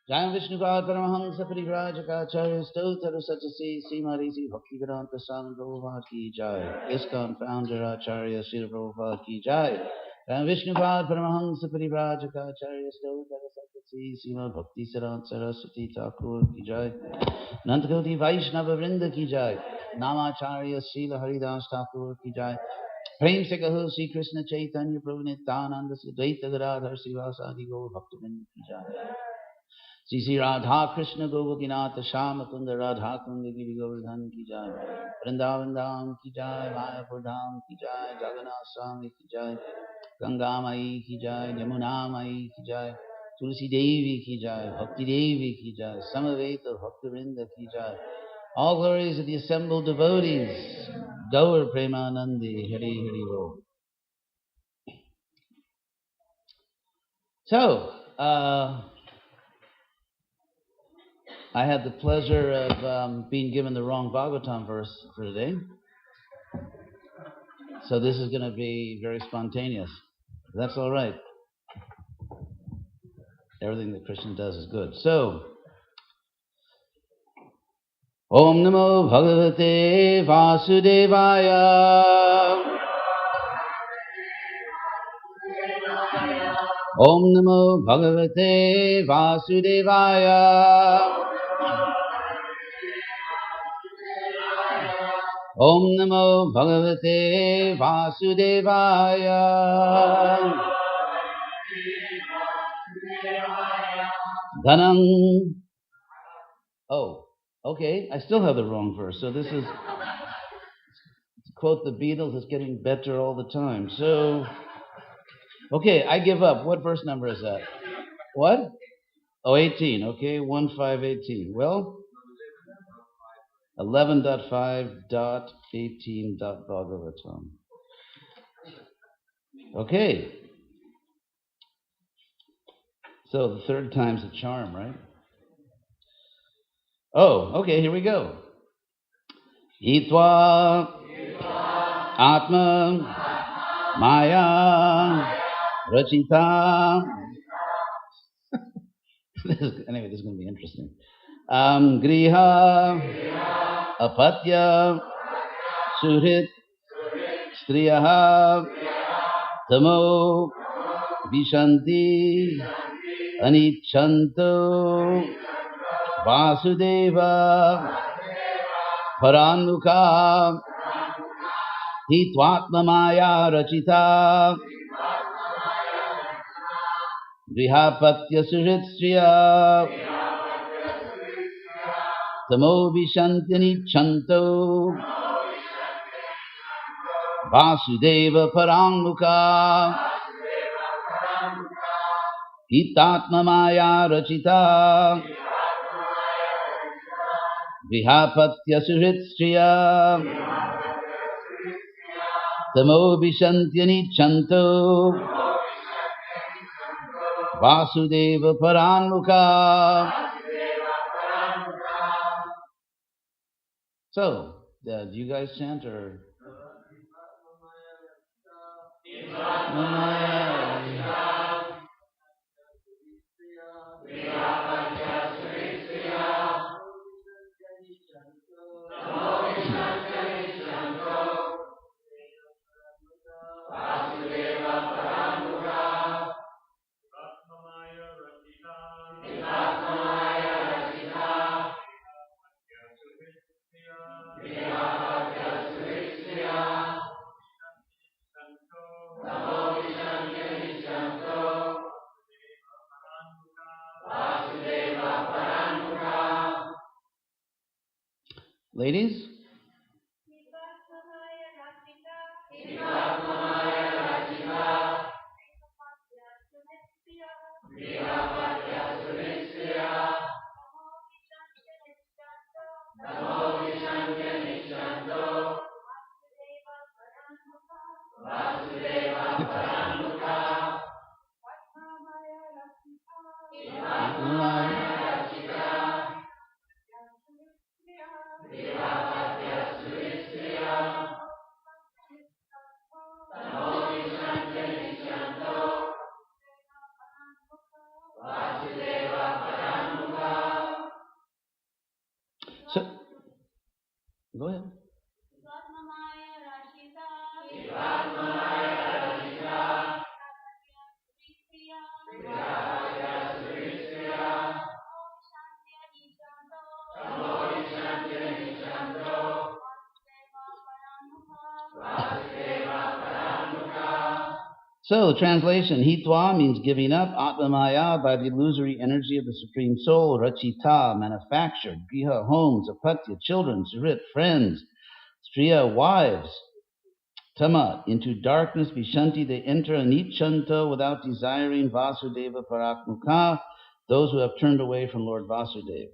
Jai Vishnupad Paramahamsa Parivrajaka Stotra Satyasi Simarisi Bhaktivedanta Swami Prabhupada Ki Jai. ISKCON founder Acharya Srila Prabhupada Ki Jai. Jai Vishnupad Paramahamsa Parivrajaka Stotra Satyasi Sima Bhakti Siddhanta Saraswati Thakur Ki Jai. Nantakoti Vaishnava Vrinda Ki Jai. Namacharya Srila Haridas Thakur Ki Jai. Prem se kaho Sri Krishna Chaitanya Prabhu Nityananda Dvaita Gadadhar Srivasadi Gaur Bhaktivinoda Ki Jai. Sri Sri Radha Krishna Govardhanata Shama Kunda Radha Kunda Giri Govardhan Ki Jai. Vrindavan Dham Ki Jai. Mayapur Dham Ki Jai. Jagannath Swami Ki Jai. Ganga Mai Ki Jai. Yamuna Mai Ki Jai. Tulsi Devi Ki Jai. Bhakti Devi Ki Jai. Samaveta Bhakti Vrinda Ki Jai. All glories of the assembled devotees. Gaur Premanandi Hari Hari Bol. So, I had the pleasure of being given the wrong Bhagavatam verse for today. So this is going to be very spontaneous. That's all right. Everything that Krishna does is good. So, Om Namo Bhagavate Vasudevaya. Om Namo Bhagavate Vasudevaya. Om Namo Bhagavate Vasudevaya. Dhanam. Oh, okay. I still have the wrong verse. So this is, to quote the Beatles, it's getting better all the time. So, okay, I give up. What verse number is that? What? Oh, 18. Okay, 1518. Well, 11.5.18.Bhagavatam. Okay. So the third time's a charm, right? Oh, okay, here we go. Hitva Atma Maya Rachita. Anyway, this is going to be interesting. Griha Apatya Suhrit Striyaha Tamo Vishanti Anichanto Vasudeva Paranmukha Hitvatma Maya Rachita Grihapatya Suhrit Striya Tamo Vishanti Anichanto Vasudeva Paranmukha Hitatma Maya Rachita Vihapatya Suhritstriya Tamo Vishanti Anichanto Vasudeva Paranmukha. So, do you guys chant or? Ladies? Go ahead. So, translation, hitva means giving up, atmamaya, by the illusory energy of the Supreme Soul, rachita, manufactured, griha, homes, apatya, children, surit, friends, striya, wives, tama, into darkness, vishanti, they enter anichanto, without desiring, vasudeva, parakmukha, those who have turned away from Lord Vasudeva.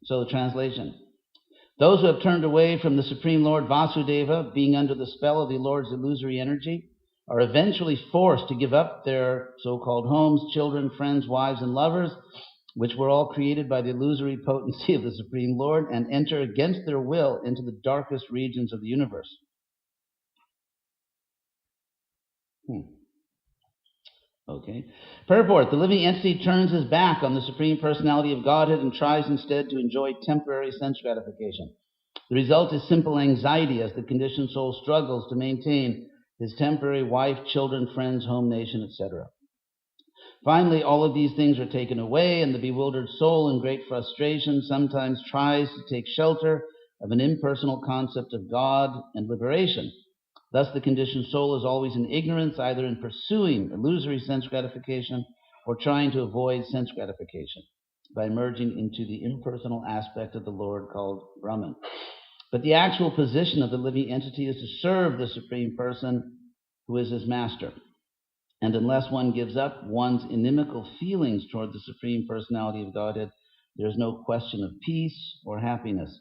So, the translation, those who have turned away from the Supreme Lord Vasudeva, being under the spell of the Lord's illusory energy, are eventually forced to give up their so-called homes, children, friends, wives, and lovers, which were all created by the illusory potency of the Supreme Lord, and enter against their will into the darkest regions of the universe. Okay. Purport, the living entity turns his back on the Supreme Personality of Godhead and tries instead to enjoy temporary sense gratification. The result is simple anxiety as the conditioned soul struggles to maintain his temporary wife, children, friends, home, nation, etc. Finally, all of these things are taken away, and the bewildered soul, in great frustration, sometimes tries to take shelter of an impersonal concept of God and liberation. Thus, the conditioned soul is always in ignorance, either in pursuing illusory sense gratification or trying to avoid sense gratification by merging into the impersonal aspect of the Lord called Brahman. But the actual position of the living entity is to serve the Supreme Person who is his master. And unless one gives up one's inimical feelings toward the Supreme Personality of Godhead, there's no question of peace or happiness.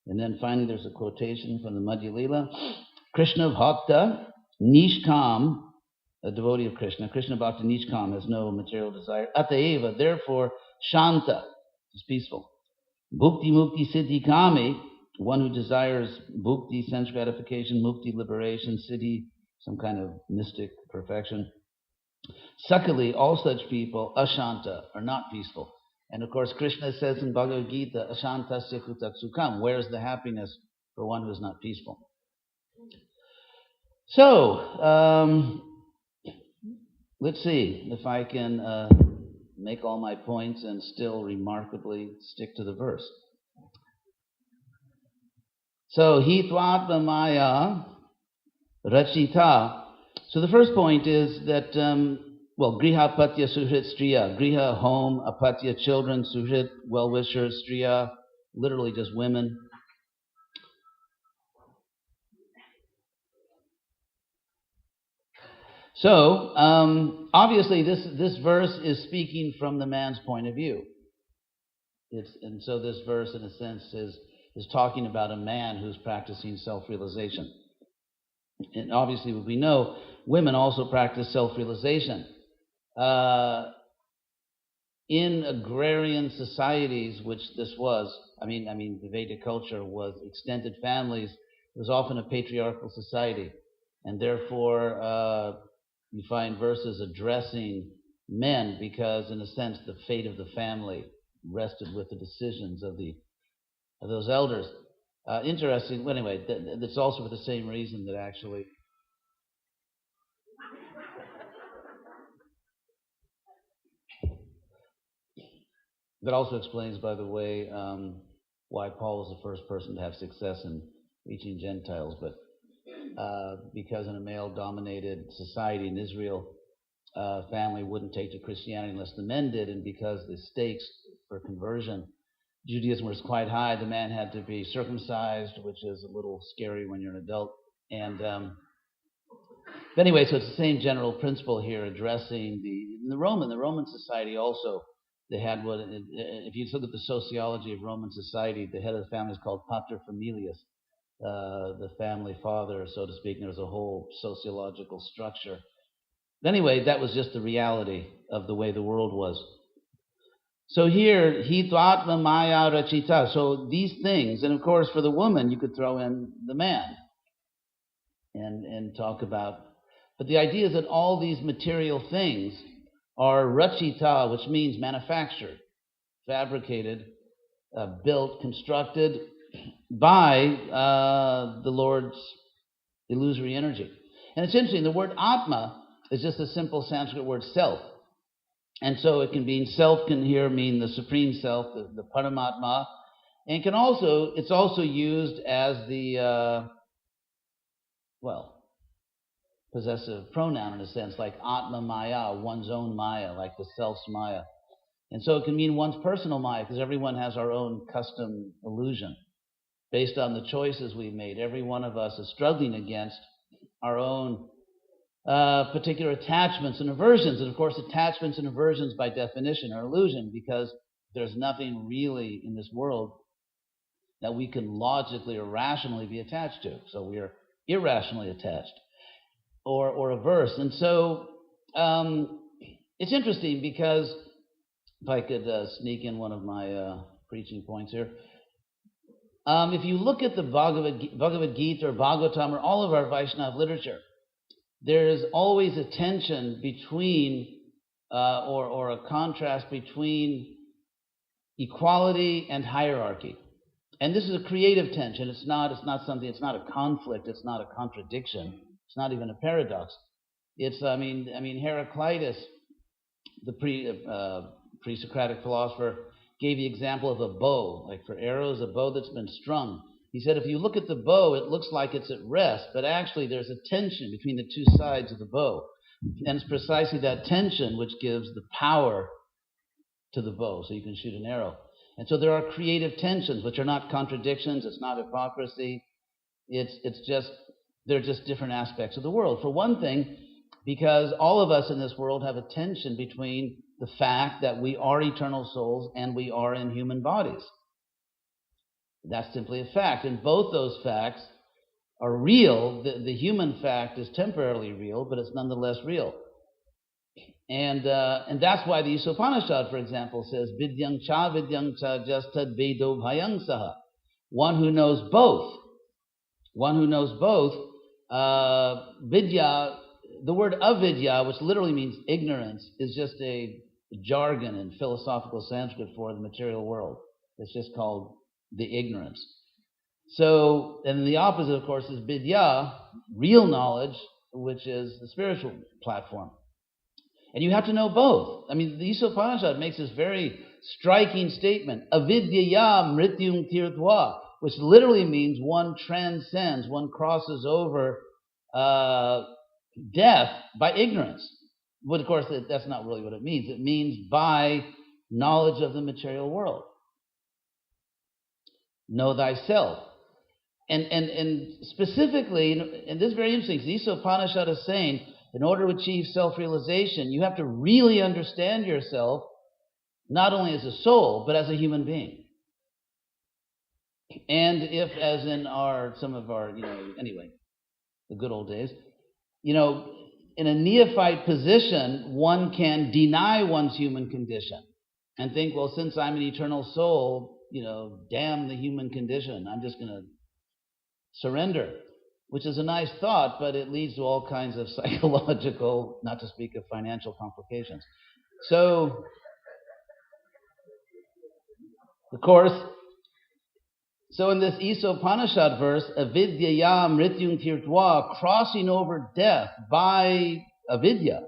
And then finally there's a quotation from the Madhya Lila. Krishna Bhakta Nishkam, a devotee of Krishna, Krishna Bhakta Nishkam has no material desire. Ataeva, therefore, Shanta is peaceful. Bhukti Mukti Siddhi Kami, one who desires bhukti, sense gratification, mukti, liberation, siddhi, some kind of mystic perfection. Sakali, all such people, ashanta, are not peaceful. And of course, Krishna says in Bhagavad Gita, ashantasya kutak sukham, where's the happiness for one who is not peaceful? So, let's see if I can make all my points and still remarkably stick to the verse. So, hitvatma maya rachita. So the first point is that, griha apatya suhrit striya. Griha, home, apatya, children, suhrit, well-wishers, striya, literally just women. So, obviously this verse is speaking from the man's point of view. And so this verse, in a sense, is talking about a man who's practicing self-realization. And obviously, we know women also practice self-realization. In agrarian societies, which this was, the Vedic culture was extended families. It was often a patriarchal society. And therefore, you find verses addressing men because, in a sense, the fate of the family rested with the decisions of those elders. Interesting. Well, anyway, that's also for the same reason that actually that also explains, by the way, why Paul was the first person to have success in reaching Gentiles. But because in a male-dominated society in Israel, family wouldn't take to Christianity unless the men did, and because the stakes for conversion, Judaism was quite high, the man had to be circumcised, which is a little scary when you're an adult. And but anyway, so it's the same general principle here, addressing the Roman society also. They had if you look at the sociology of Roman society, the head of the family is called pater familias, the family father, so to speak. And there's a whole sociological structure. But anyway, that was just the reality of the way the world was. So here, hitvatma maya rachita. So these things, and of course for the woman, you could throw in the man and talk about. But the idea is that all these material things are rachita, which means manufactured, fabricated, built, constructed by the Lord's illusory energy. And it's interesting, the word Atma is just a simple Sanskrit word self. And so it can mean self, can here mean the supreme self, the Paramatma. And it's also used as the, possessive pronoun in a sense, like Atma Maya, one's own Maya, like the self's Maya. And so it can mean one's personal Maya, because everyone has our own custom illusion. Based on the choices we've made, every one of us is struggling against our own particular attachments and aversions. And of course, attachments and aversions by definition are illusion, because there's nothing really in this world that we can logically or rationally be attached to. So we are irrationally attached or averse. And so it's interesting, because if I could sneak in one of my preaching points here. If you look at the Bhagavad Gita or Bhagavatam or all of our Vaishnava literature, there is always a tension between, or a contrast between equality and hierarchy. And this is a creative tension. It's not a conflict. It's not a contradiction. It's not even a paradox. It's, Heraclitus, the pre-Socratic philosopher, gave the example of a bow, like for arrows, a bow that's been strung. He said, if you look at the bow, it looks like it's at rest, but actually there's a tension between the two sides of the bow. And it's precisely that tension which gives the power to the bow, so you can shoot an arrow. And so there are creative tensions, which are not contradictions, it's not hypocrisy, they're just different aspects of the world. For one thing, because all of us in this world have a tension between the fact that we are eternal souls and we are in human bodies. That's simply a fact. And both those facts are real. The human fact is temporarily real, but it's nonetheless real. And that's why the Upanishad, for example, says, Vidyang cha justad vedo bhayang saha. One who knows both. Vidya, the word avidya, which literally means ignorance, is just a jargon in philosophical Sanskrit for the material world. It's just called the ignorance. So, and the opposite, of course, is vidya, real knowledge, which is the spiritual platform. And you have to know both. I mean, the Upanishad makes this very striking statement, avidyaya mrityum tirtva, which literally means one transcends, one crosses over death by ignorance. But of course, that's not really what it means. It means by knowledge of the material world. Know thyself. And specifically, and this is very interesting, because the Upanishad is saying, in order to achieve self-realization, you have to really understand yourself, not only as a soul, but as a human being. And if, as in some of our, the good old days, in a neophyte position, one can deny one's human condition and think, well, since I'm an eternal soul, damn the human condition. I'm just going to surrender, which is a nice thought, but it leads to all kinds of psychological, not to speak of financial complications. So, of course, in this Upanishad verse, avidyaya mrityum tirtva, crossing over death by avidya,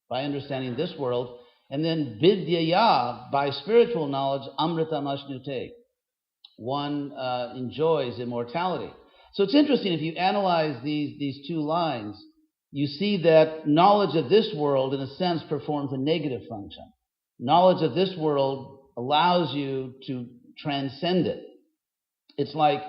by understanding this world, and then vidyaya, by spiritual knowledge, amritam ashnute, one enjoys immortality. So it's interesting, if you analyze these two lines, you see that knowledge of this world, in a sense, performs a negative function. Knowledge of this world allows you to transcend it. It's like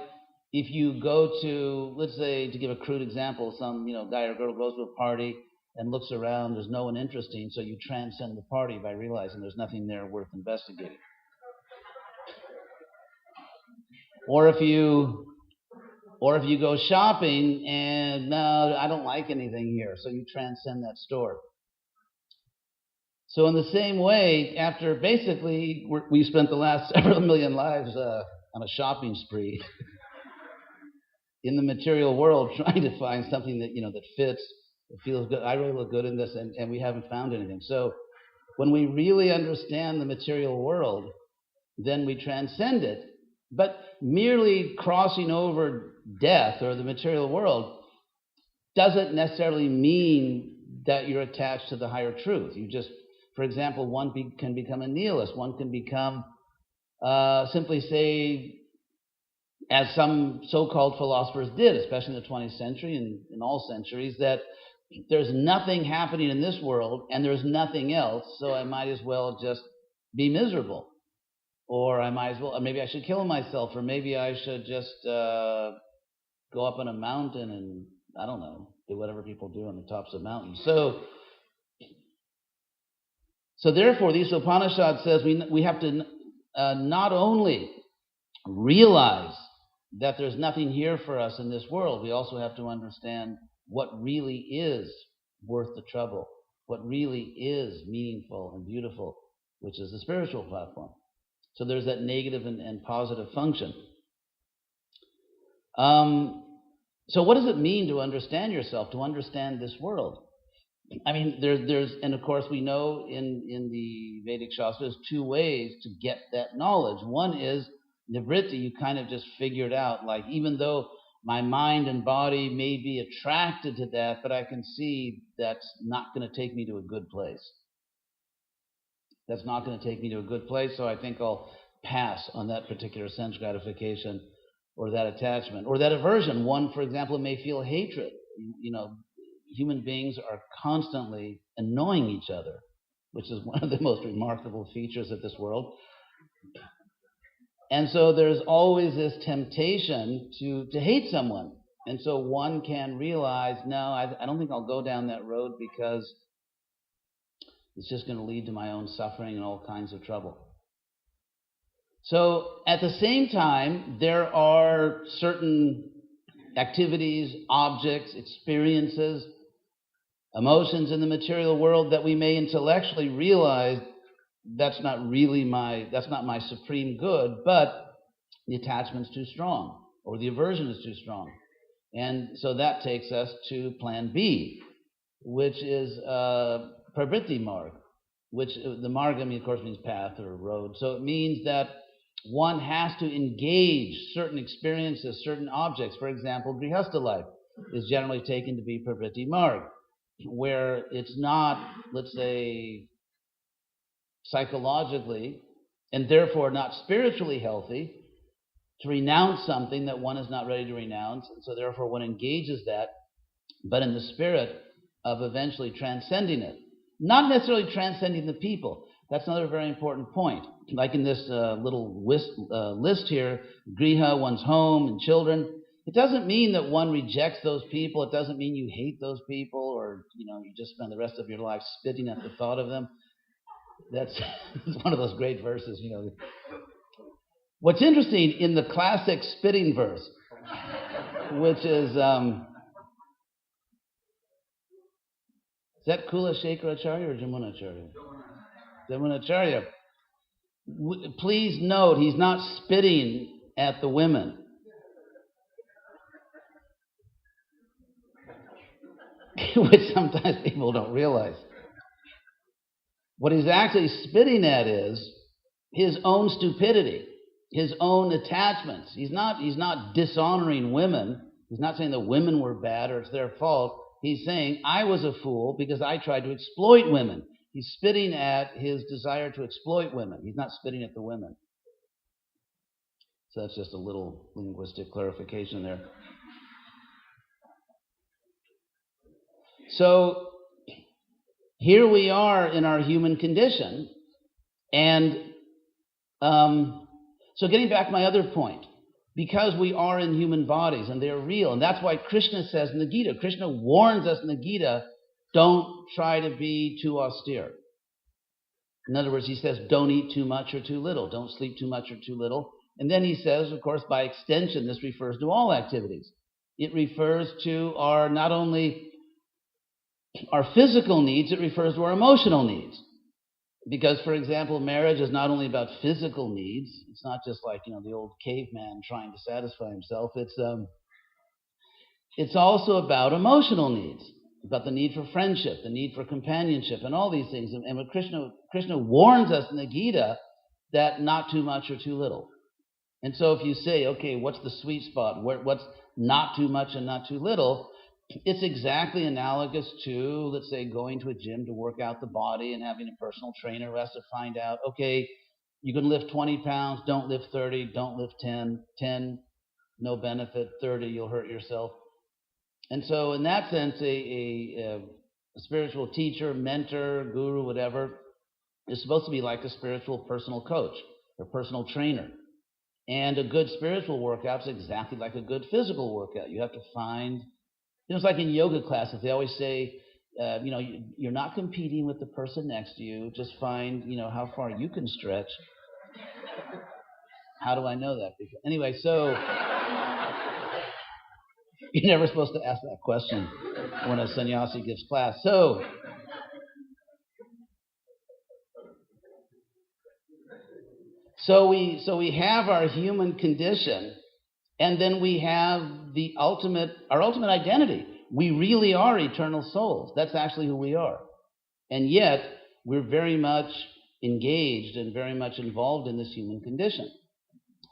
if you go to, let's say, to give a crude example, some guy or girl goes to a party and looks around, there's no one interesting, so you transcend the party by realizing there's nothing there worth investigating. Or if you go shopping and, no, I don't like anything here, so you transcend that store. So in the same way, after basically we spent the last several million lives on a shopping spree in the material world, trying to find something that that fits, that feels good. I really look good in this, and we haven't found anything. So when we really understand the material world, then we transcend it, But merely crossing over death or the material world doesn't necessarily mean that you're attached to the higher truth. You just, for example, one can become a nihilist. One can become, simply say, as some so-called philosophers did, especially in the 20th century and in all centuries, that there's nothing happening in this world and there's nothing else, so I might as well just be miserable. Or I might as well, or maybe I should kill myself, or maybe I should just go up on a mountain and, I don't know, do whatever people do on the tops of mountains. So therefore, the Upanishad says we have to not only realize that there's nothing here for us in this world, we also have to understand what really is worth the trouble, what really is meaningful and beautiful, which is the spiritual platform. So there's that negative and positive function. So what does it mean to understand yourself, to understand this world? I mean, there's, and of course we know in the Vedic Shastras, two ways to get that knowledge. One is nivritti, you kind of just figured out, like, even though my mind and body may be attracted to that, but I can see that's not going to take me to a good place. That's not going to take me to a good place, so I think I'll pass on that particular sense gratification or that attachment or that aversion. One, for example, may feel hatred. You know, human beings are constantly annoying each other, which is one of the most remarkable features of this world. And so there's always this temptation to hate someone. And so one can realize, no, I don't think I'll go down that road because it's just going to lead to my own suffering and all kinds of trouble. So at the same time, there are certain activities, objects, experiences, emotions in the material world that we may intellectually realize that's not my supreme good, but the attachment's too strong or the aversion is too strong. And so that takes us to plan B, which is pravritti marg, which the marg, I mean, of course, means path or road. So it means that one has to engage certain experiences, certain objects. For example, grihastha life is generally taken to be pravritti marg, where it's not, let's say, psychologically and therefore not spiritually healthy to renounce something that one is not ready to renounce, and so therefore one engages that, but in the spirit of eventually transcending it. Not necessarily transcending the people. That's another very important point. Like in this little list here, griha, one's home and children. It doesn't mean that one rejects those people. It doesn't mean you hate those people or you just spend the rest of your life spitting at the thought of them. That's one of those great verses, What's interesting in the classic spitting verse, which is that Kula Shekaracharya or Jamunacharya? Jamunacharya. Please note, he's not spitting at the women. Which sometimes people don't realize. What he's actually spitting at is his own stupidity, his own attachments. He's not dishonoring women. He's not saying that women were bad or it's their fault. He's saying, I was a fool because I tried to exploit women. He's spitting at his desire to exploit women. He's not spitting at the women. So that's just a little linguistic clarification there. So here we are in our human condition, and so getting back to my other point, because we are in human bodies and they're real, and that's why Krishna says in the Gita, Krishna warns us in the Gita, don't try to be too austere. In other words, he says, don't eat too much or too little, don't sleep too much or too little. And then he says, of course, by extension, this refers to all activities. It refers to our not only our physical needs, it refers to our emotional needs. Because, for example, marriage is not only about physical needs. It's not just like, the old caveman trying to satisfy himself. It's also about emotional needs, about the need for friendship, the need for companionship, and all these things. And Krishna warns us in the Gita that not too much or too little. And so if you say, okay, what's the sweet spot? What's not too much and not too little? It's exactly analogous to, let's say, going to a gym to work out the body and having a personal trainer who has to find out, okay, you can lift 20 pounds, don't lift 30, don't lift 10, 10, no benefit, 30, you'll hurt yourself. And so in that sense, a spiritual teacher, mentor, guru, whatever, is supposed to be like a spiritual personal coach or personal trainer. And a good spiritual workout is exactly like a good physical workout. You have to find, it's like in yoga classes, they always say, you're not competing with the person next to you. Just find, how far you can stretch. How do I know that? Anyway, so you're never supposed to ask that question when a sannyasi gives class. So we have our human condition, and then we have our ultimate identity. We really are eternal souls. That's actually who we are. And yet, we're very much engaged and very much involved in this human condition.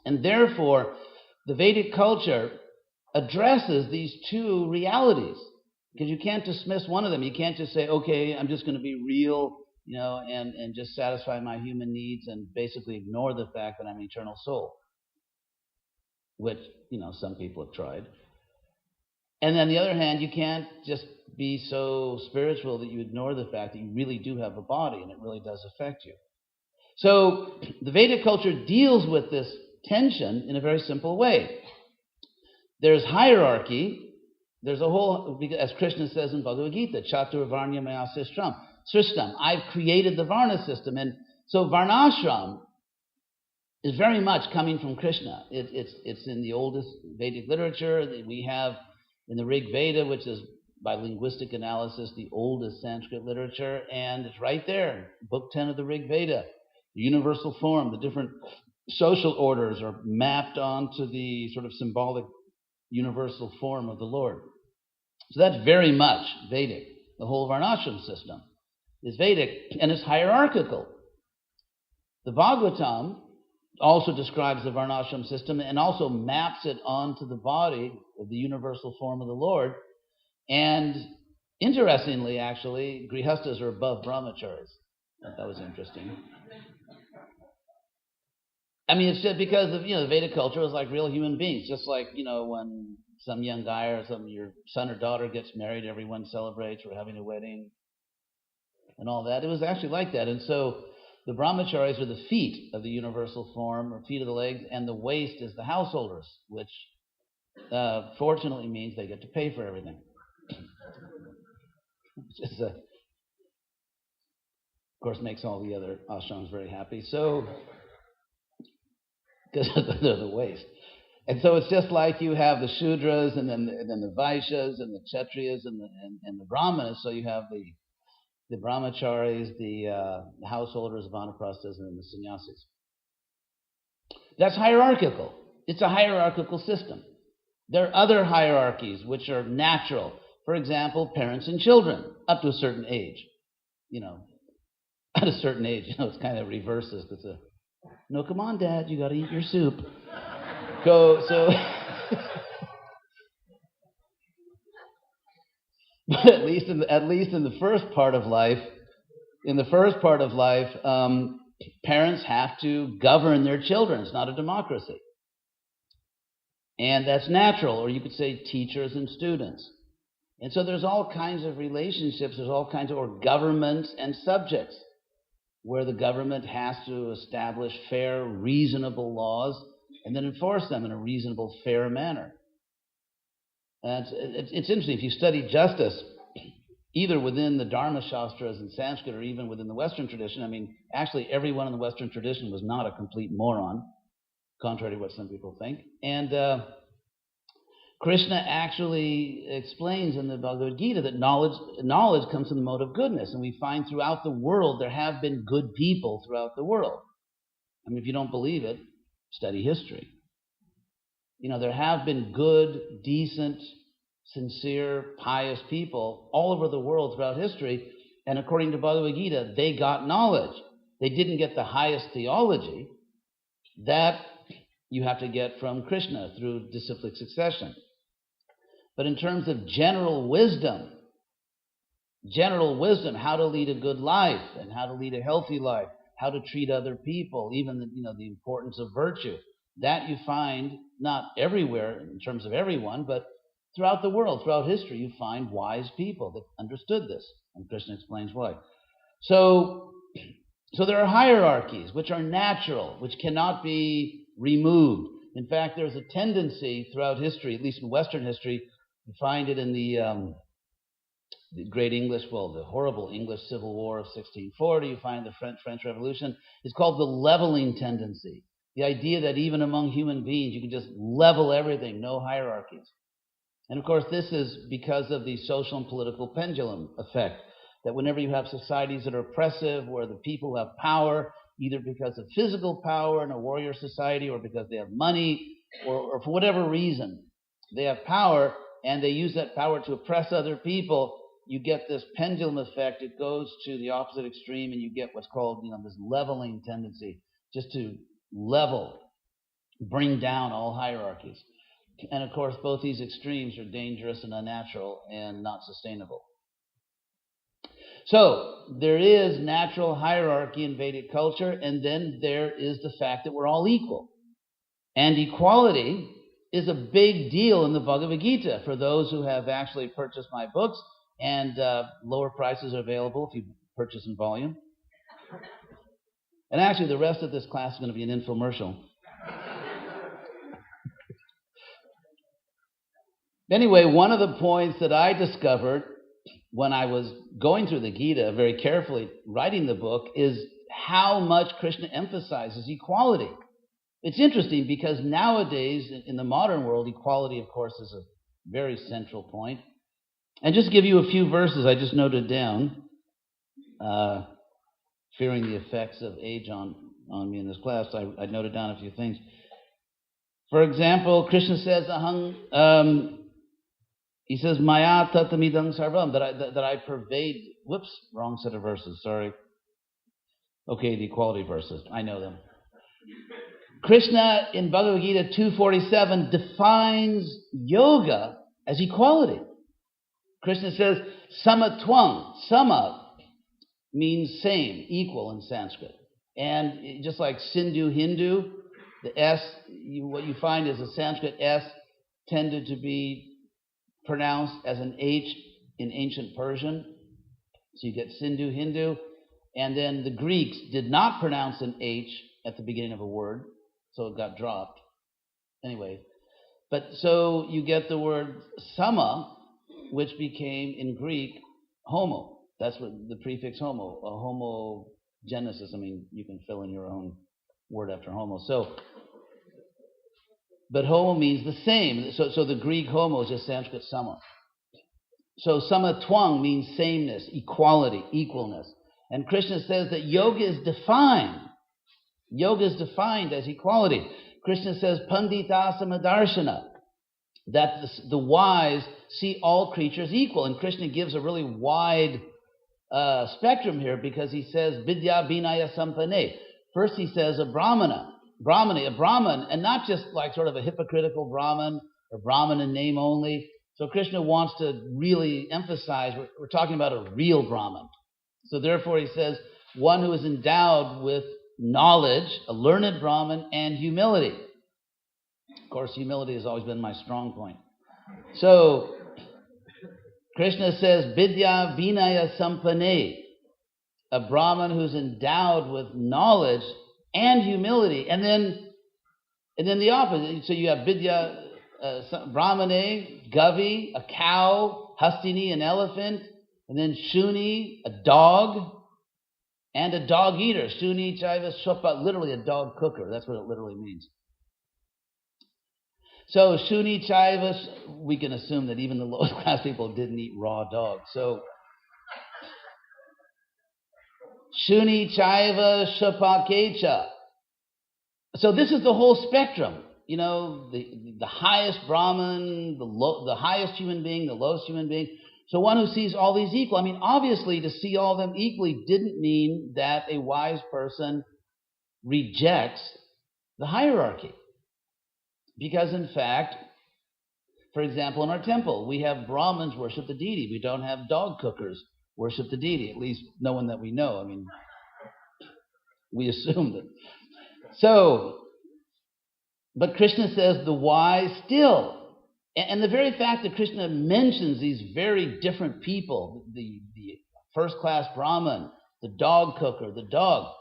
And therefore, the Vedic culture addresses these two realities, because you can't dismiss one of them. You can't just say, okay, I'm just going to be real, and just satisfy my human needs and basically ignore the fact that I'm an eternal soul, which, some people have tried. And then on the other hand, you can't just be so spiritual that you ignore the fact that you really do have a body and it really does affect you. So the Vedic culture deals with this tension in a very simple way. There's hierarchy. There's a whole, as Krishna says in Bhagavad Gita, Chatur Varnya Maya Srishtam. I've created the Varna system. And so Varnashram is very much coming from Krishna. It's in the oldest Vedic literature that we have in the Rig Veda, which is, by linguistic analysis, the oldest Sanskrit literature. And it's right there, Book 10 of the Rig Veda. The universal form, the different social orders are mapped onto the sort of symbolic universal form of the Lord. So that's very much Vedic. The whole Varnashram system is Vedic, and it's hierarchical. The Bhagavatam also describes the Varnashram system and also maps it onto the body of the universal form of the Lord. And interestingly, actually, Grihastas are above Brahmacharis. That was interesting. I mean, it's just because of, the Vedic culture was like real human beings. Just like, when some young guy or your son or daughter gets married, everyone celebrates, we're having a wedding and all that. It was actually like that. And so the brahmacharis are the feet of the universal form, or feet of the legs, and the waist is the householders, which fortunately means they get to pay for everything. Which is, of course, makes all the other ashrams very happy. So, because they're the waist. And so it's just like you have the Shudras and then the Vaishyas and the Kshatriyas and the Brahmanas. So you have the Brahmacharis, the householders of Vanaprasthas, and the Sannyasis. That's hierarchical. It's a hierarchical system. There are other hierarchies which are natural. For example, parents and children up to a certain age. At a certain age, it's kind of reverses. No, come on, Dad, you got to eat your soup. So but at least in the first part of life, parents have to govern their children. It's not a democracy, and that's natural. Or you could say teachers and students. And so there's all kinds of relationships. There's all kinds of governments and subjects, where the government has to establish fair, reasonable laws and then enforce them in a reasonable, fair manner. And it's interesting, if you study justice, either within the Dharma Shastras in Sanskrit or even within the Western tradition, actually everyone in the Western tradition was not a complete moron, contrary to what some people think. And Krishna actually explains in the Bhagavad Gita that knowledge comes from the mode of goodness. And we find throughout the world there have been good people throughout the world. If you don't believe it, study history. There have been good, decent, sincere, pious people all over the world throughout history. And according to Bhagavad Gita, they got knowledge. They didn't get the highest theology. That you have to get from Krishna through disciplic succession. But in terms of general wisdom, how to lead a good life and how to lead a healthy life, how to treat other people, even the importance of virtue, that you find not everywhere in terms of everyone, but throughout the world, throughout history, you find wise people that understood this, and Krishna explains why. So there are hierarchies which are natural, which cannot be removed. In fact, there's a tendency throughout history, at least in Western history, you find it in the great English, the horrible English Civil War of 1640, you find the French Revolution, is called the leveling tendency. The idea that even among human beings, you can just level everything, no hierarchies. And of course, this is because of the social and political pendulum effect, that whenever you have societies that are oppressive, where the people have power, either because of physical power in a warrior society or because they have money or for whatever reason, they have power and they use that power to oppress other people, you get this pendulum effect. It goes to the opposite extreme and you get what's called, this leveling tendency, just to level, bring down all hierarchies. And of course, both these extremes are dangerous and unnatural and not sustainable. So there is natural hierarchy in Vedic culture, and then there is the fact that we're all equal. And equality is a big deal in the Bhagavad Gita. For those who have actually purchased my books, and lower prices are available if you purchase in volume. And actually, the rest of this class is going to be an infomercial. Anyway, one of the points that I discovered when I was going through the Gita very carefully, writing the book, is how much Krishna emphasizes equality. It's interesting because nowadays, in the modern world, equality, of course, is a very central point. And just to give you a few verses I just noted down, fearing the effects of age on me in this class, I noted down a few things. For example, Krishna says, he says, Maya tatamidang sarvam, that I pervade. Whoops, wrong set of verses, sorry. Okay, the equality verses, I know them. Krishna in Bhagavad Gita 247 defines yoga as equality. Krishna says, sama twang. Sama means same, equal in Sanskrit. And just like Sindhu, Hindu, the S, what you find is the Sanskrit S tended to be pronounced as an H in ancient Persian. So you get Sindhu, Hindu. And then the Greeks did not pronounce an H at the beginning of a word, so it got dropped. Anyway, but so you get the word sama, which became in Greek homo. That's what the prefix homo, a homogenesis. I mean, you can fill in your own word after homo. So, but homo means the same. So the Greek homo is just Sanskrit sama. So sama twang means sameness, equality, equalness. And Krishna says that yoga is defined. Yoga is defined as equality. Krishna says pandita samadarshana, that the wise see all creatures equal. And Krishna gives a really wide spectrum here, because he says vidya vinaya sampane. First he says a brahman, and not just like sort of a hypocritical brahman or brahman in name only. So Krishna wants to really emphasize we're talking about a real brahman. So therefore he says one who is endowed with knowledge, a learned brahman, and humility. Of course, humility has always been my strong point. So Krishna says vidya vinaya sampane, a brahman who's endowed with knowledge and humility. And then the opposite. So you have vidya brahmane, gavi, a cow, hastini, an elephant, and then shuni, a dog, and a dog eater. Shuni chaiva shopa, literally a dog cooker. That's what it literally means. So shuni chaiva, we can assume that even the lowest class people didn't eat raw dogs. So shuni chaiva shapakecha. So this is the whole spectrum. You know, the highest Brahman, the highest human being, the lowest human being. So one who sees all these equal. I mean, obviously, to see all of them equally didn't mean that a wise person rejects the hierarchy. Because in fact, for example, in our temple, we have Brahmins worship the deity. We don't have dog cookers worship the deity, at least no one that we know. I mean, we assume that. So, but Krishna says the wise still. And the very fact that Krishna mentions these very different people, the first-class Brahmin, the dog cooker, the dog,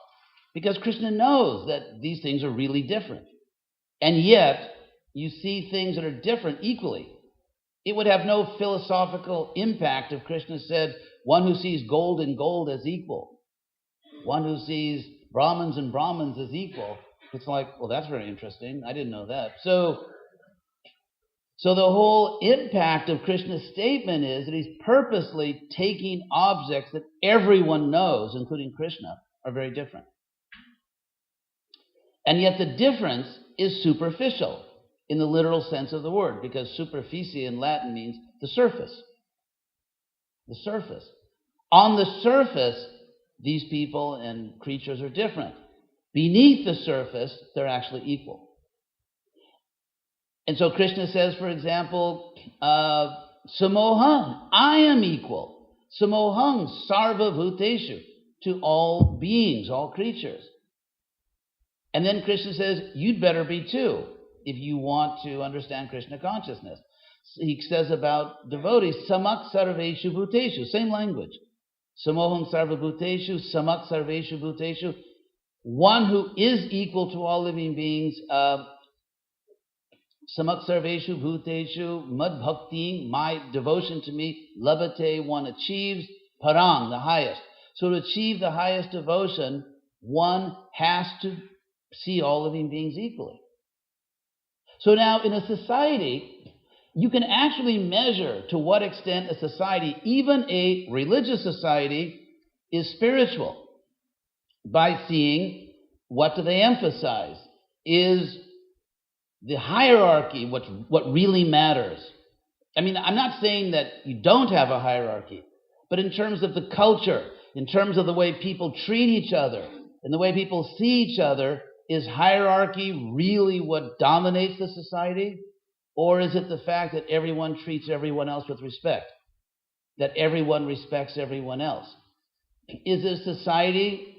because Krishna knows that these things are really different. And yet, you see things that are different equally. It would have no philosophical impact if Krishna said, one who sees gold and gold as equal, one who sees Brahmins and Brahmins as equal. It's like, well, that's very interesting. I didn't know that. So the whole impact of Krishna's statement is that he's purposely taking objects that everyone knows, including Krishna, are very different. And yet the difference is superficial in the literal sense of the word, because superficie in Latin means the surface. The surface. On the surface, these people and creatures are different. Beneath the surface, they're actually equal. And so Krishna says, for example, Samoham, I am equal. Samoham, sarva bhuteshu, to all beings, all creatures. And then Krishna says, you'd better be too, if you want to understand Krishna consciousness. He says about devotees, samak sarveshu bhuteshu, same language. Samoham sarva bhuteshu, samak sarveshu bhuteshu, one who is equal to all living beings, samak sarveshu bhuteshu, mad bhakti, my devotion to me, labate, one achieves, parang, the highest. So to achieve the highest devotion, one has to see all living beings equally. So now in a society, you can actually measure to what extent a society, even a religious society, is spiritual by seeing what do they emphasize. Is the hierarchy what really matters? I mean, I'm not saying that you don't have a hierarchy, but in terms of the culture, in terms of the way people treat each other, and the way people see each other, is hierarchy really what dominates the society? Or is it the fact that everyone treats everyone else with respect? That everyone respects everyone else? Is it a society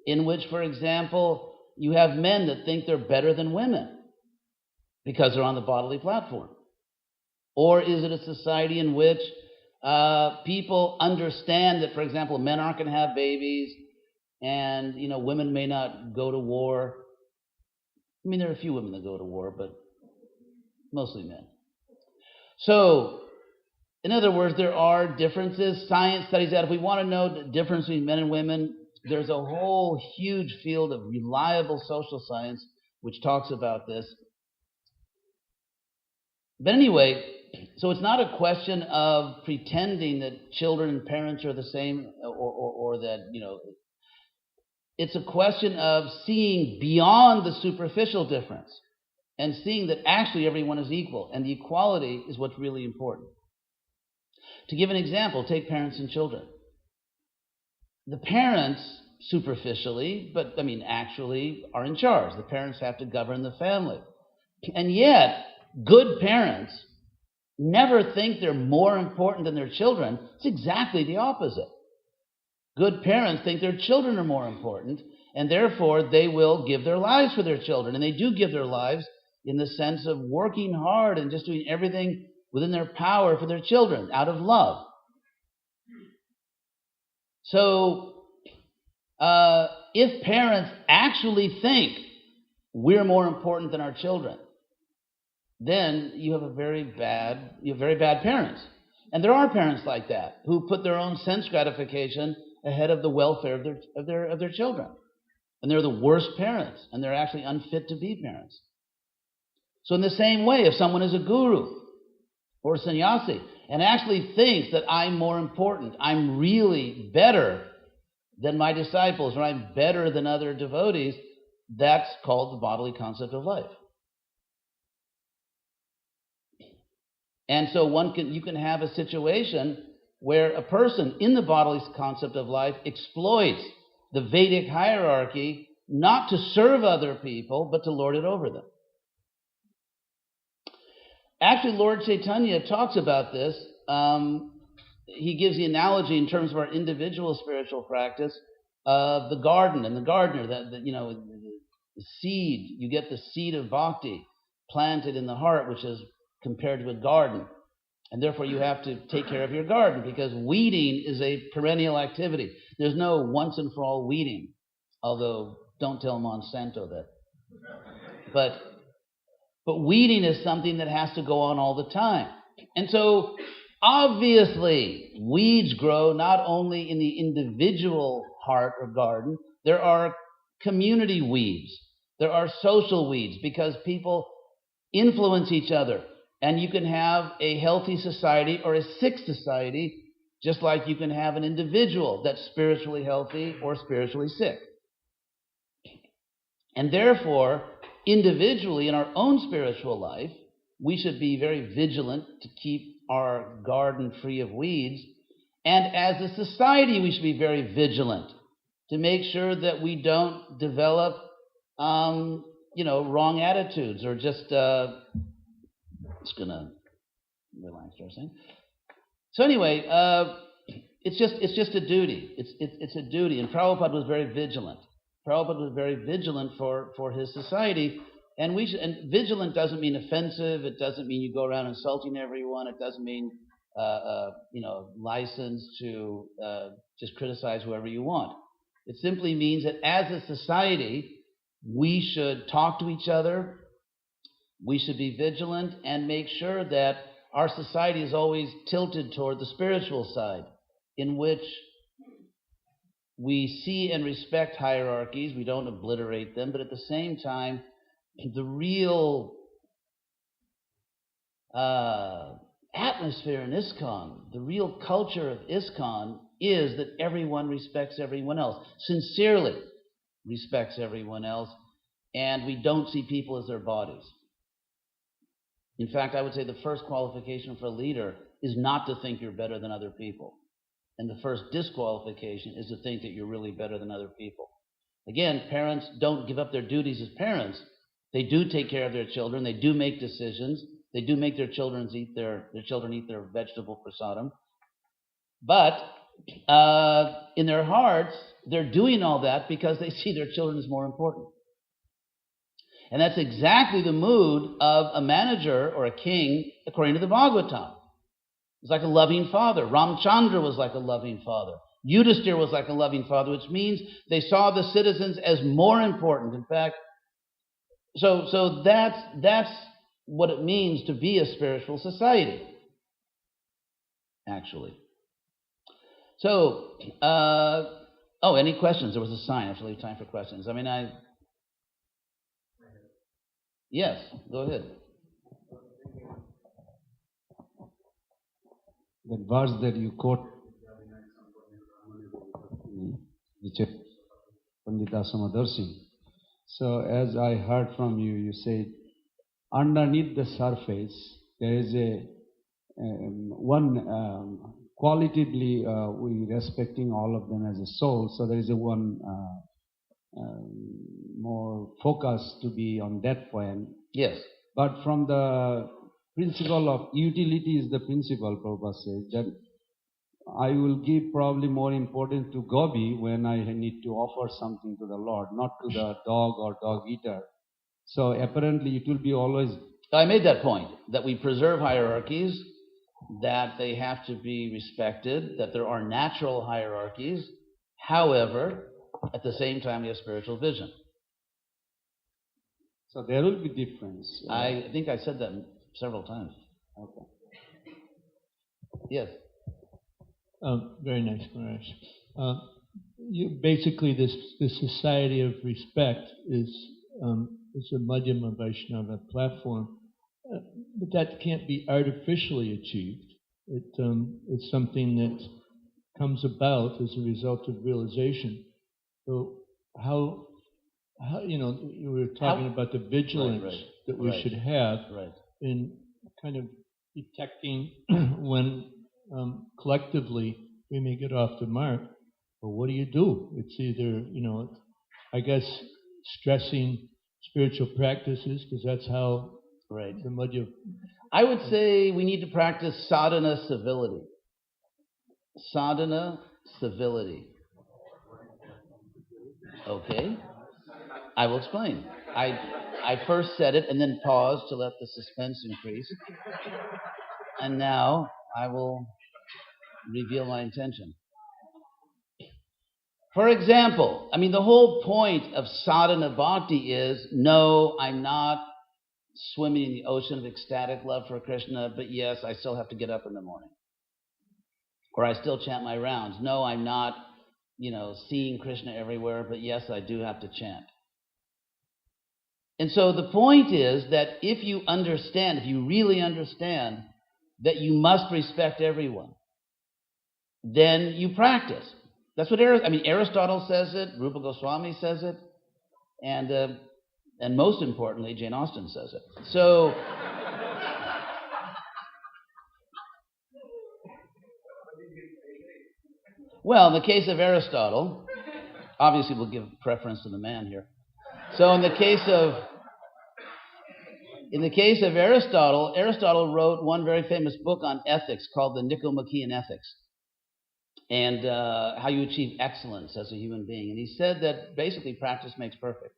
in which, for example, you have men that think they're better than women because they're on the bodily platform? Or is it a society in which people understand that, for example, men aren't going to have babies, and, women may not go to war? I mean, there are a few women that go to war, but mostly men. So, in other words, there are differences. Science studies that. If we want to know the difference between men and women, there's a whole huge field of reliable social science which talks about this. But anyway, so it's not a question of pretending that children and parents are the same, or that, it's a question of seeing beyond the superficial difference and seeing that actually everyone is equal, and the equality is what's really important. To give an example, take parents and children. The parents, superficially, but actually are in charge. The parents have to govern the family. And yet, good parents never think they're more important than their children. It's exactly the opposite. Good parents think their children are more important, and therefore they will give their lives for their children. And they do give their lives in the sense of working hard and just doing everything within their power for their children, out of love. So, if parents actually think we're more important than our children, then you have very bad parents. And there are parents like that who put their own sense gratification ahead of the welfare of their children. And they're the worst parents, and they're actually unfit to be parents. So in the same way, if someone is a guru or a sannyasi and actually thinks that I'm more important, I'm really better than my disciples, or I'm better than other devotees, that's called the bodily concept of life. And so you can have a situation where a person in the bodily concept of life exploits the Vedic hierarchy not to serve other people, but to lord it over them. Actually, Lord Chaitanya talks about this. He gives the analogy in terms of our individual spiritual practice of the garden and the gardener. The seed, you get the seed of bhakti planted in the heart, which is compared to a garden. And therefore you have to take care of your garden, because weeding is a perennial activity. There's no once and for all weeding, although don't tell Monsanto that. But weeding is something that has to go on all the time. And so obviously weeds grow not only in the individual heart or garden. There are community weeds. There are social weeds, because people influence each other. And you can have a healthy society or a sick society, just like you can have an individual that's spiritually healthy or spiritually sick. And therefore, individually in our own spiritual life, we should be very vigilant to keep our garden free of weeds. And as a society, we should be very vigilant to make sure that we don't develop, wrong attitudes, or just, just gonna relax for a second. So anyway, it's just a duty. It's a duty, and Prabhupada was very vigilant. Prabhupada was very vigilant for his society, and vigilant doesn't mean offensive. It doesn't mean you go around insulting everyone. It doesn't mean license to just criticize whoever you want. It simply means that as a society, we should talk to each other. We should be vigilant and make sure that our society is always tilted toward the spiritual side, in which we see and respect hierarchies. We don't obliterate them, but at the same time, the real atmosphere in ISKCON, the real culture of ISKCON, is that everyone respects everyone else, sincerely respects everyone else, and we don't see people as their bodies. In fact, I would say the first qualification for a leader is not to think you're better than other people. And the first disqualification is to think that you're really better than other people. Again, parents don't give up their duties as parents. They do take care of their children. They do make decisions. They do make their children eat their vegetable prasadam. But in their hearts, they're doing all that because they see their children as more important. And that's exactly the mood of a manager or a king, according to the Bhagavatam. It's like a loving father. Ramchandra was like a loving father. Yudhishthira was like a loving father, which means they saw the citizens as more important. In fact, so that's what it means to be a spiritual society, actually. So, any questions? There was a sign. I have to leave time for questions. Yes, go ahead. That verse that you quote, which is Pandita Samadarshi. So as I heard from you, you said underneath the surface there is qualitatively we respecting all of them as a soul. So there is one more focus to be on that point. Yes. But from the principle of utility is the principle, Prabhupada says, that I will give probably more importance to Gobi when I need to offer something to the Lord, not to the dog or dog eater. So apparently it will be always... I made that point, that we preserve hierarchies, that they have to be respected, that there are natural hierarchies. However, at the same time, we have spiritual vision. So there will be difference. I think I said that several times. Okay. Yes. Very nice, Maharaj. Basically, this society of respect is a Madhyama Vaishnava platform, but that can't be artificially achieved. It's something that comes about as a result of realization. So how you were talking about the vigilance that we should have in kind of detecting when collectively we may get off the mark. But what do you do? It's either, I guess, stressing spiritual practices, because that's how the Madhya... I would say we need to practice sadhana civility. Sadhana civility. Okay, I will explain. I first said it and then paused to let the suspense increase. And now I will reveal my intention. For example, the whole point of sadhana bhakti is, no, I'm not swimming in the ocean of ecstatic love for Krishna, but yes, I still have to get up in the morning. Or I still chant my rounds. No, I'm not, seeing Krishna everywhere, but yes, I do have to chant. And so the point is that if you really understand that you must respect everyone, then you practice. That's what Aristotle says it, Rupa Goswami says it, and most importantly, Jane Austen says it. So, well, in the case of Aristotle, obviously we'll give preference to the man here. So in the case of Aristotle, Aristotle wrote one very famous book on ethics called the Nicomachean Ethics, and how you achieve excellence as a human being. And he said that basically practice makes perfect.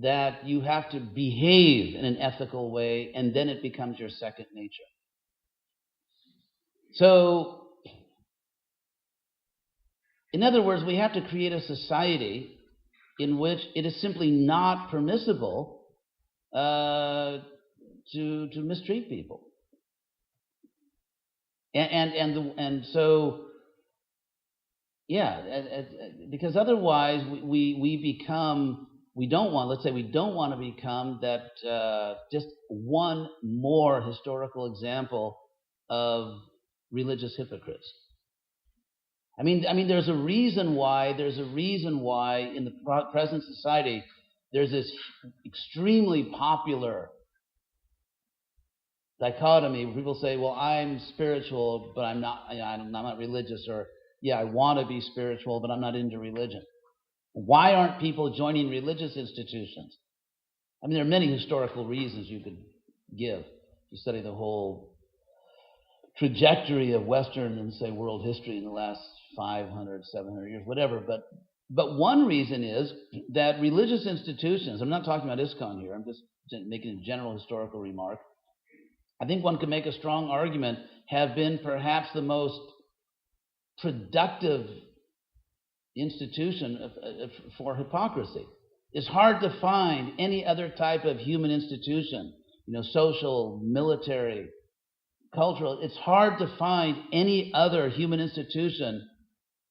That you have to behave in an ethical way, and then it becomes your second nature. So, in other words, we have to create a society in which it is simply not permissible to mistreat people. And so, because otherwise we don't want to become that just one more historical example of religious hypocrites. There's a reason why in the present society there's this extremely popular dichotomy where people say, well, I'm spiritual, but I'm not religious, or I want to be spiritual, but I'm not into religion. Why aren't people joining religious institutions? There are many historical reasons you could give. You study the whole trajectory of Western and, say, world history in the last 500, 700 years, whatever. But one reason is that religious institutions, I'm not talking about ISKCON here, I'm just making a general historical remark. I think one could make a strong argument, have been perhaps the most productive institution for hypocrisy. It's hard to find any other type of human institution, social, military, cultural. It's hard to find any other human institution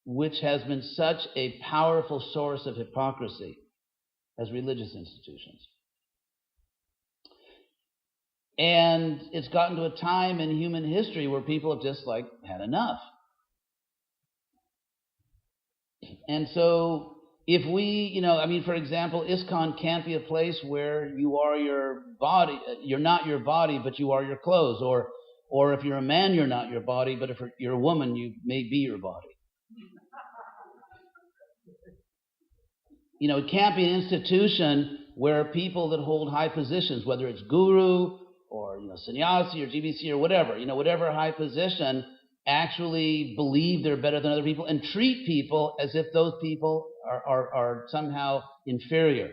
which has been such a powerful source of hypocrisy as religious institutions. And it's gotten to a time in human history where people have just had enough. And so if we, for example, ISKCON can't be a place where you are your body, you're not your body, but you are your clothes. Or if you're a man, you're not your body, but if you're a woman, you may be your body. It can't be an institution where people that hold high positions, whether it's guru or sannyasi or GBC or whatever, whatever high position, actually believe they're better than other people and treat people as if those people are somehow inferior.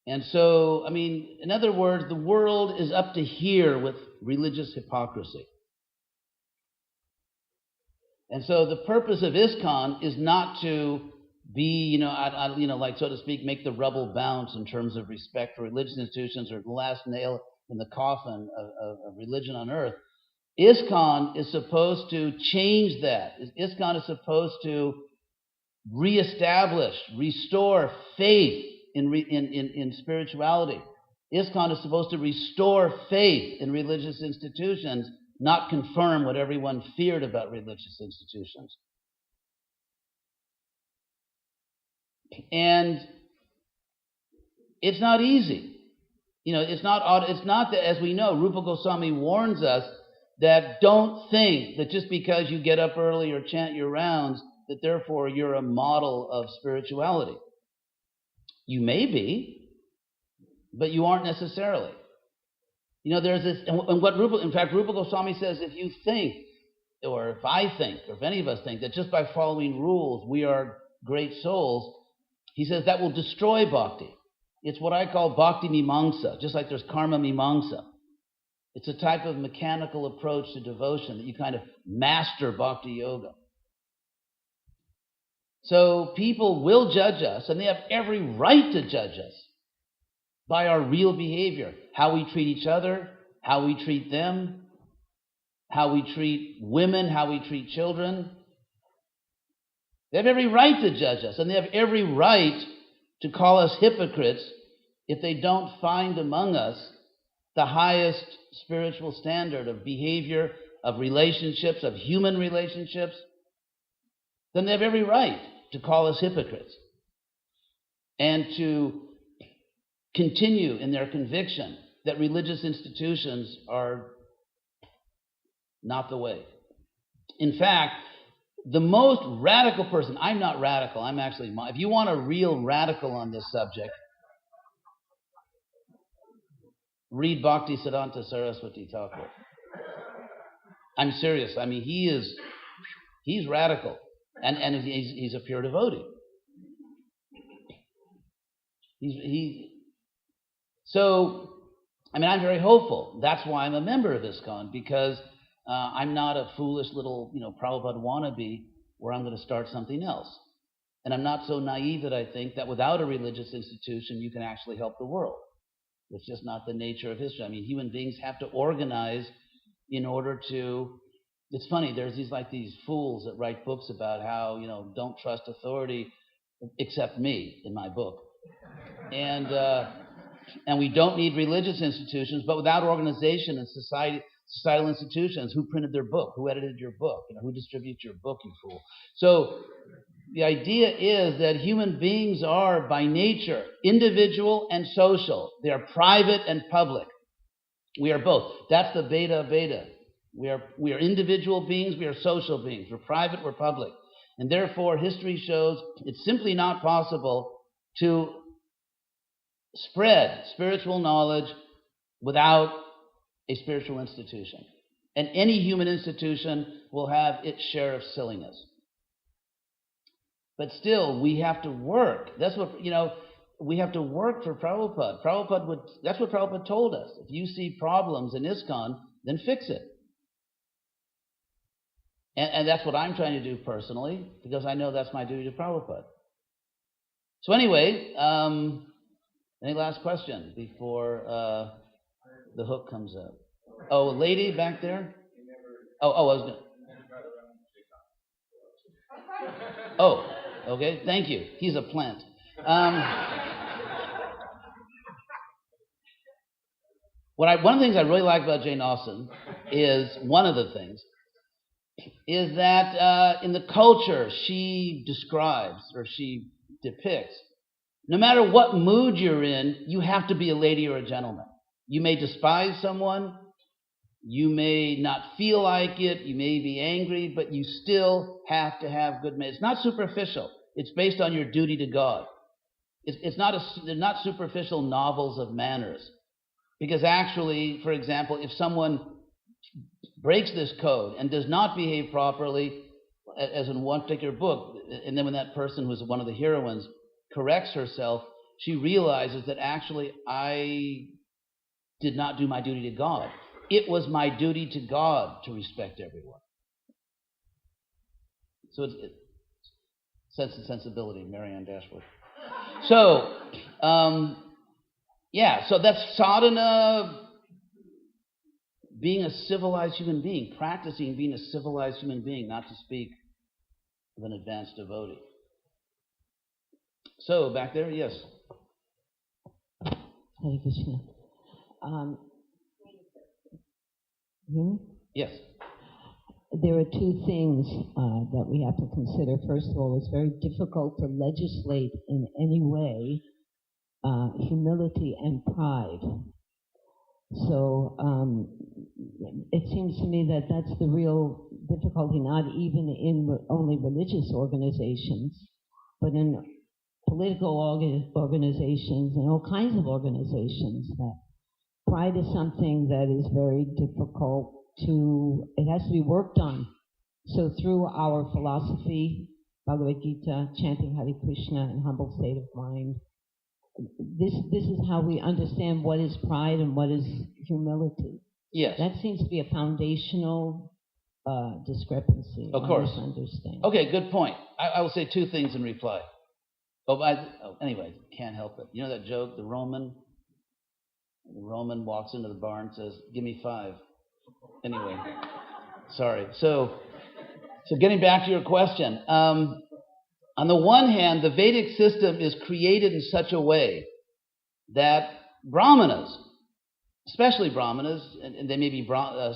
And so, in other words, the world is up to here with religious hypocrisy. And so the purpose of ISKCON is not to be, so to speak, make the rubble bounce in terms of respect for religious institutions or the last nail in the coffin of religion on earth. ISKCON is supposed to change that. ISKCON is supposed to reestablish, restore faith in spirituality. ISKCON is supposed to restore faith in religious institutions, not confirm what everyone feared about religious institutions. And it's not easy. It's not that, as we know, Rupa Goswami warns us that don't think that just because you get up early or chant your rounds, that therefore you're a model of spirituality. You may be, but you aren't necessarily. There's this, and what Rupa Goswami says, if you think, or if I think, or if any of us think that just by following rules we are great souls, he says that will destroy bhakti. It's what I call bhakti mimamsa, just like there's karma mimamsa. It's a type of mechanical approach to devotion that you kind of master bhakti yoga. So people will judge us, and they have every right to judge us by our real behavior, how we treat each other, how we treat them, how we treat women, how we treat children. They have every right to judge us, and they have every right to call us hypocrites if they don't find among us the highest spiritual standard of behavior, of relationships, of human relationships. Then they have every right to call us hypocrites and to continue in their conviction that religious institutions are not the way. In fact, the most radical person, I'm not radical, I'm actually, if you want a real radical on this subject, read Bhakti Siddhanta Saraswati Thakur. I'm serious. I mean, he's radical, and he's a pure devotee. So, I mean, I'm very hopeful. That's why I'm a member of ISKCON, because I'm not a foolish little, Prabhupada wannabe where I'm going to start something else. And I'm not so naive that I think that without a religious institution, you can actually help the world. It's just not the nature of history. I mean, human beings have to organize in order to... It's funny, there's these fools that write books about how, don't trust authority except me in my book. And we don't need religious institutions, but without organization and societal institutions, who printed their book? Who edited your book? Who distributes your book, you fool? So the idea is that human beings are, by nature, individual and social. They are private and public. We are both. That's the beta. We are individual beings, we are social beings. We're private, we're public. And therefore, history shows it's simply not possible to spread spiritual knowledge without a spiritual institution. And any human institution will have its share of silliness. But still, we have to work. That's what, we have to work for Prabhupada. That's what Prabhupada told us. If you see problems in ISKCON, then fix it. And that's what I'm trying to do personally, because I know that's my duty to Prabhupada. So anyway, any last question before the hook comes up? Oh, a lady back there? I was going to... Oh, okay, thank you. He's a plant. One of the things I really like about Jane Austen is, one of the things, is that in the culture she describes or she depicts, no matter what mood you're in, you have to be a lady or a gentleman. You may despise someone, you may not feel like it, you may be angry, but you still have to have good manners. It's not superficial. It's based on your duty to God. They're not superficial novels of manners. Because actually, for example, if someone breaks this code and does not behave properly, as in one particular book, and then when that person who's one of the heroines corrects herself, she realizes that actually I did not do my duty to God. It was my duty to God to respect everyone. So it's Sense and Sensibility, Marianne Dashwood. So, so that's sadhana, being a civilized human being, practicing being a civilized human being, not to speak of an advanced devotee. So, back there, yes. Hare Krishna. Hear me? Yes. There are two things that we have to consider. First of all, it's very difficult to legislate in any way humility and pride. So it seems to me that that's the real difficulty, not even in only religious organizations, but in political organizations and all kinds of organizations that pride is something that is very difficult it has to be worked on. So through our philosophy, Bhagavad Gita, chanting Hare Krishna, and humble state of mind, this is how we understand what is pride and what is humility. Yes. That seems to be a foundational discrepancy. Of course. Misunderstanding. Okay, good point. I will say two things in reply. Anyway, can't help it. You know that joke, the Roman walks into the bar and says, "Give me 5." Anyway, sorry. So getting back to your question, on the one hand, the Vedic system is created in such a way that brahmanas, especially brahmanas, and they may be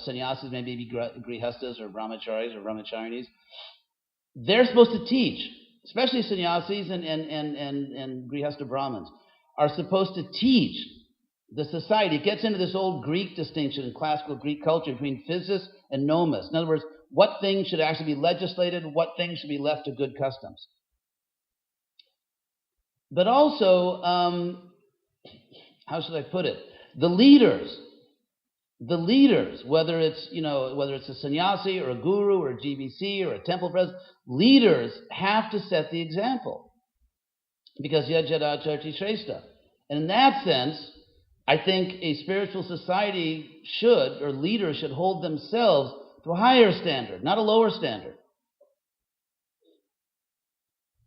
sannyasis, maybe be grihastas or brahmacharis or brahmacharinis, they're supposed to teach, especially sannyasis and grihasta brahmins, are supposed to teach the society. It gets into this old Greek distinction in classical Greek culture between physis and nomos. In other words, what things should actually be legislated, what things should be left to good customs. But also, how should I put it? The leaders, whether it's a sannyasi or a guru or a GBC or a temple president, leaders have to set the example. Because yajada charti shrestha. And in that sense, I think a spiritual society leaders should hold themselves to a higher standard, not a lower standard.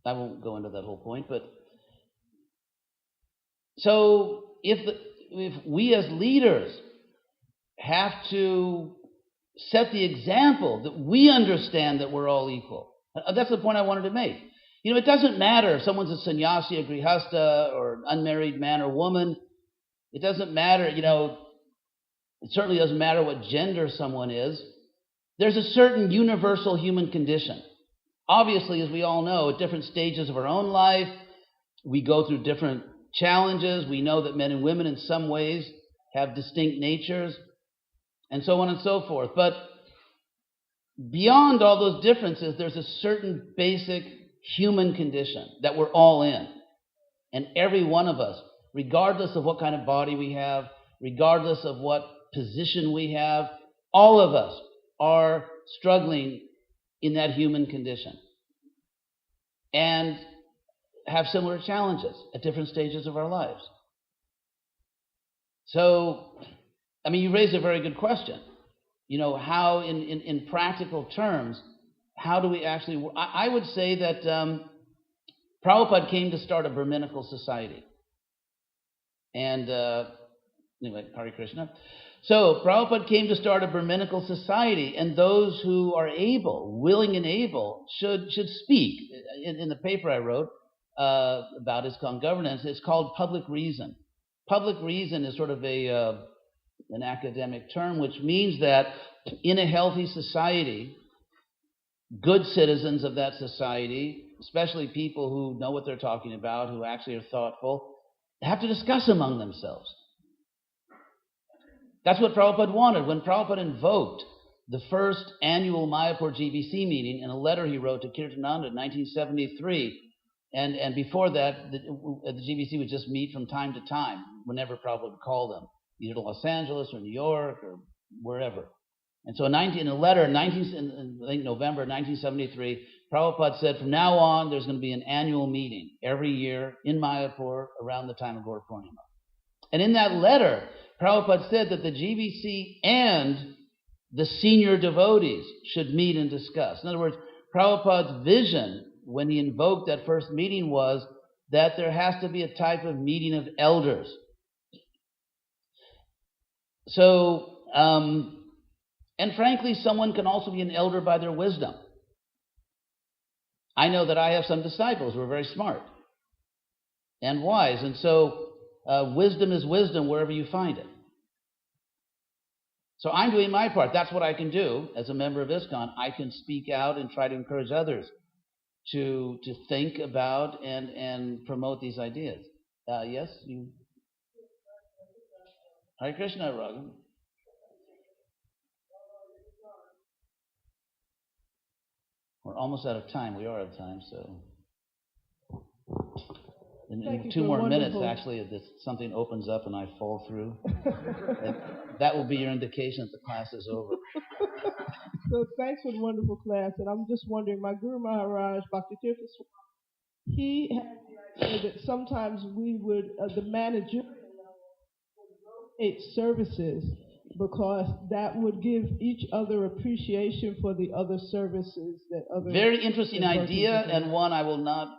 I won't go into that whole point, but so if we as leaders have to set the example that we understand that we're all equal. That's the point I wanted to make. It doesn't matter if someone's a sannyasi, a grihasta, or an unmarried man or woman. It doesn't matter, it certainly doesn't matter what gender someone is. There's a certain universal human condition. Obviously, as we all know, at different stages of our own life, we go through different challenges. We know that men and women in some ways have distinct natures, and so on and so forth. But beyond all those differences, there's a certain basic human condition that we're all in. And every one of us, regardless of what kind of body we have, regardless of what position we have, all of us are struggling in that human condition and have similar challenges at different stages of our lives. So, you raised a very good question. How in practical terms, how do we actually... I would say that Prabhupada came to start a Brahminical society. And anyway, Hare Krishna. So Prabhupada came to start a Brahminical society, and those who are able, willing and able, should speak. In the paper I wrote about ISKCON governance, it's called public reason. Public reason is sort of an academic term, which means that in a healthy society, good citizens of that society, especially people who know what they're talking about, who actually are thoughtful, have to discuss among themselves. That's what Prabhupada wanted. When Prabhupada invoked the first annual Mayapur GBC meeting in a letter he wrote to Kirtananda in 1973, and before that, the GBC would just meet from time to time, whenever Prabhupada would call them, either to Los Angeles or New York or wherever. And so in a letter in November 1973, Prabhupada said, from now on, there's going to be an annual meeting every year in Mayapur around the time of Gaur Purnima. And in that letter, Prabhupada said that the GBC and the senior devotees should meet and discuss. In other words, Prabhupada's vision when he invoked that first meeting was that there has to be a type of meeting of elders. So, and frankly, someone can also be an elder by their wisdom. I know that I have some disciples who are very smart and wise, and so wisdom is wisdom wherever you find it. So I'm doing my part. That's what I can do as a member of ISKCON. I can speak out and try to encourage others to think about and promote these ideas. Yes? You? Hare Krishna, Raghu. We're almost out of time. We are out of time, so... In 2 more minutes, actually, something opens up and I fall through. That will be your indication that the class is over. So thanks for the wonderful class. And I'm just wondering, my Guru Maharaj, Bhakti Tirtha Swami, he had the idea that sometimes we would, the manager, services, because that would give each other appreciation for the other services that other. Very interesting idea, and one I will not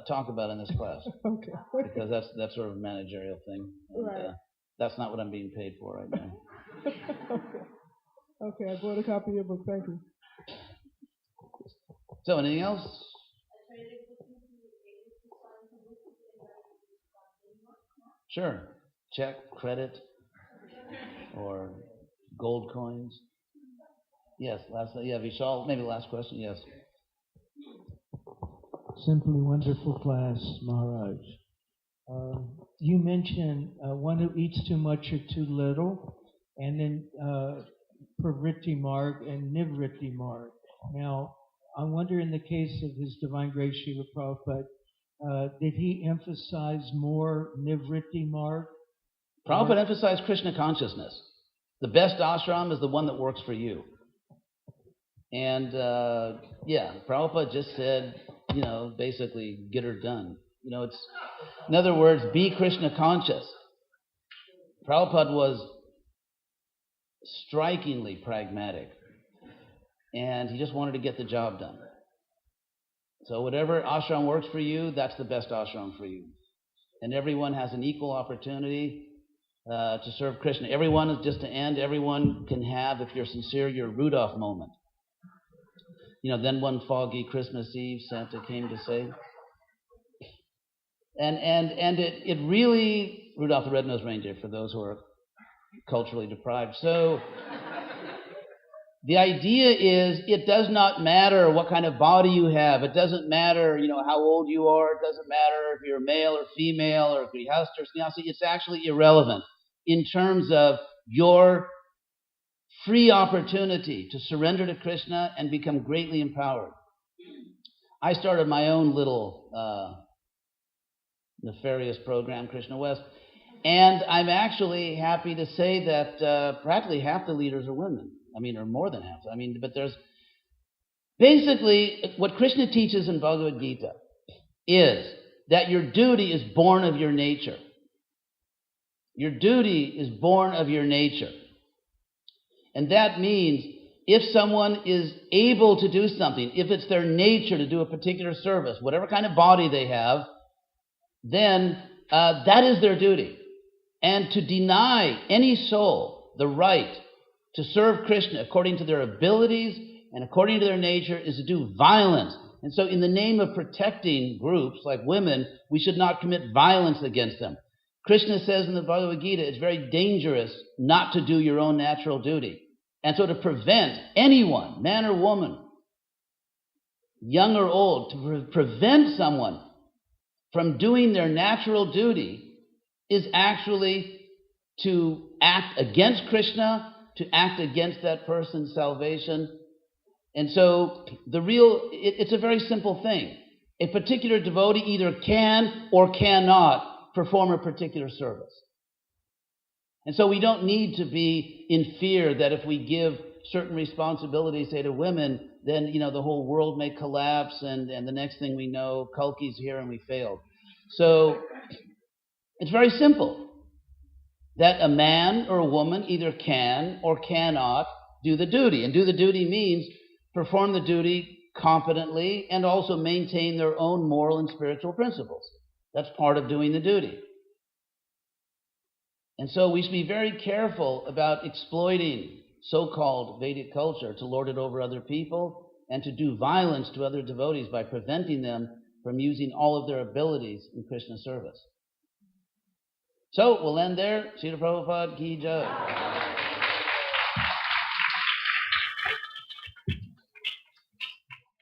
talk about in this class. Okay. Because that's sort of a managerial thing. And, right. That's not what I'm being paid for right now. Okay, I bought a copy of your book. Thank you. So, anything else? Sure. Check, credit, or gold coins. Yes, Vishal, maybe the last question, yes. Simply wonderful class, Maharaj. You mentioned one who eats too much or too little, and then pravritti marg and nivritti marg. Now, I wonder in the case of His Divine Grace Srila Prabhupada, did he emphasize more nivritti marg? Prabhupada emphasized Krishna consciousness. The best ashram is the one that works for you. And Prabhupada just said, basically get her done. It's, in other words, be Krishna conscious. Prabhupada was strikingly pragmatic, and he just wanted to get the job done. So whatever ashram works for you, that's the best ashram for you. And everyone has an equal opportunity to serve Krishna. Everyone is just to end. Everyone can have, if you're sincere, your Rudolph moment. Then one foggy Christmas Eve, Santa came to say. And it really, Rudolph the Red-Nosed Reindeer, for those who are culturally deprived. So the idea is, it does not matter what kind of body you have. It doesn't matter, how old you are. It doesn't matter if you're male or female or grihasta or sannyasi. It's actually irrelevant in terms of your free opportunity to surrender to Krishna and become greatly empowered. I started my own little nefarious program, Krishna West, and I'm actually happy to say that practically half the leaders are women. Or more than half. But there's basically what Krishna teaches in Bhagavad Gita is that your duty is born of your nature. Your duty is born of your nature. And that means if someone is able to do something, if it's their nature to do a particular service, whatever kind of body they have, then that is their duty. And to deny any soul the right to serve Krishna according to their abilities and according to their nature is to do violence. And so in the name of protecting groups like women, we should not commit violence against them. Krishna says in the Bhagavad Gita, it's very dangerous not to do your own natural duty. And so to prevent anyone, man or woman, young or old, to prevent someone from doing their natural duty is actually to act against Krishna, to act against that person's salvation. And so it's a very simple thing. A particular devotee either can or cannot perform a particular service. And so we don't need to be in fear that if we give certain responsibilities, say, to women, then, the whole world may collapse and the next thing we know, Kalki's here and we failed. So it's very simple. That a man or a woman either can or cannot do the duty. And do the duty means perform the duty competently and also maintain their own moral and spiritual principles. That's part of doing the duty. And so we should be very careful about exploiting so-called Vedic culture to lord it over other people and to do violence to other devotees by preventing them from using all of their abilities in Krishna service. So we'll end there. Srila Prabhupada ki jai.